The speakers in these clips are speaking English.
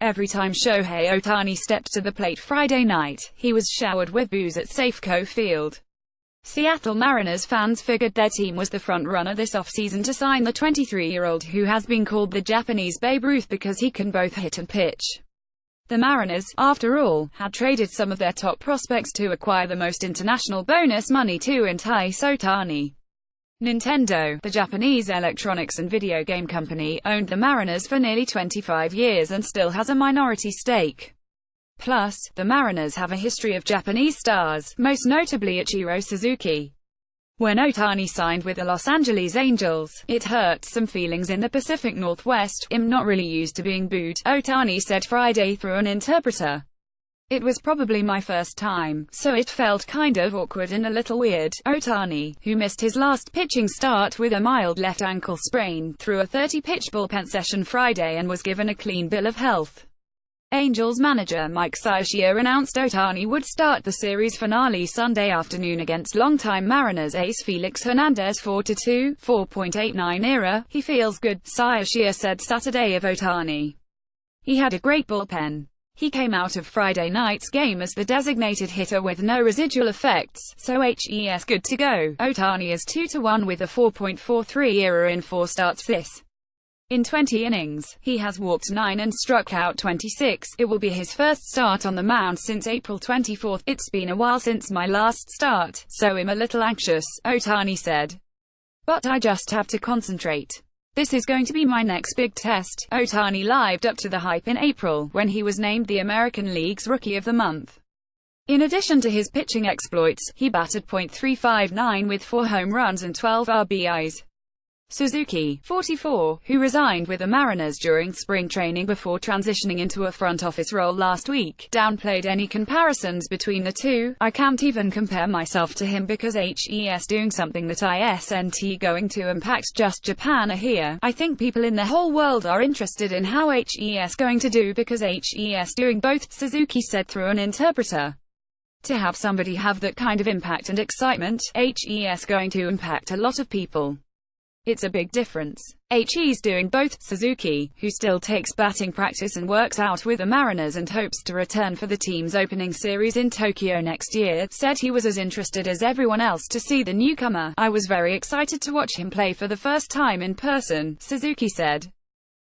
Every time Shohei Ohtani stepped to the plate Friday night, he was showered with boos at Safeco Field. Seattle Mariners fans figured their team was the front-runner this offseason to sign the 23-year-old who has been called the Japanese Babe Ruth because he can both hit and pitch. The Mariners, after all, had traded some of their top prospects to acquire the most international bonus money to entice Ohtani. Nintendo, the Japanese electronics and video game company, owned the Mariners for nearly 25 years and still has a minority stake. Plus, the Mariners have a history of Japanese stars, most notably Ichiro Suzuki. When Ohtani signed with the Los Angeles Angels, it hurt some feelings in the Pacific Northwest. "I'm not really used to being booed," Ohtani said Friday through an interpreter. "It was probably my first time, so it felt kind of awkward and a little weird." Ohtani, who missed his last pitching start with a mild left ankle sprain, threw a 30-pitch bullpen session Friday and was given a clean bill of health. Angels manager Mike Scioscia announced Ohtani would start the series finale Sunday afternoon against longtime Mariners ace Felix Hernandez 4-2, 4.89 ERA. "He feels good," Scioscia said Saturday of Ohtani. "He had a great bullpen. He came out of Friday night's game as the designated hitter with no residual effects, so he's good to go." Ohtani is 2-1 with a 4.43 ERA in 4 starts in 20 innings. He has walked 9 and struck out 26. "It will be his first start on the mound since April 24. It's been a while since my last start, so I'm a little anxious," Ohtani said. "But I just have to concentrate. This is going to be my next big test." Ohtani lived up to the hype in April, when he was named the American League's Rookie of the Month. In addition to his pitching exploits, he batted .359 with 4 home runs and 12 RBIs. Suzuki, 44, who resigned with the Mariners during spring training before transitioning into a front office role last week, downplayed any comparisons between the two. "I can't even compare myself to him because he's doing something that isn't going to impact just Japan here. I think people in the whole world are interested in how he's going to do because he's doing both," Suzuki said through an interpreter. "To have somebody have that kind of impact and excitement, he's going to impact a lot of people. It's a big difference. He's doing both." Suzuki, who still takes batting practice and works out with the Mariners and hopes to return for the team's opening series in Tokyo next year, said he was as interested as everyone else to see the newcomer. "I was very excited to watch him play for the first time in person," Suzuki said.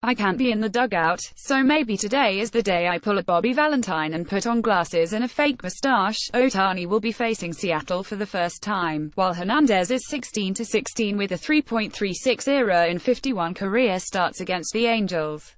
"I can't be in the dugout, so maybe today is the day I pull a Bobby Valentine and put on glasses and a fake mustache." Ohtani will be facing Seattle for the first time, while Hernandez is 16-16 with a 3.36 ERA in 51 career starts against the Angels.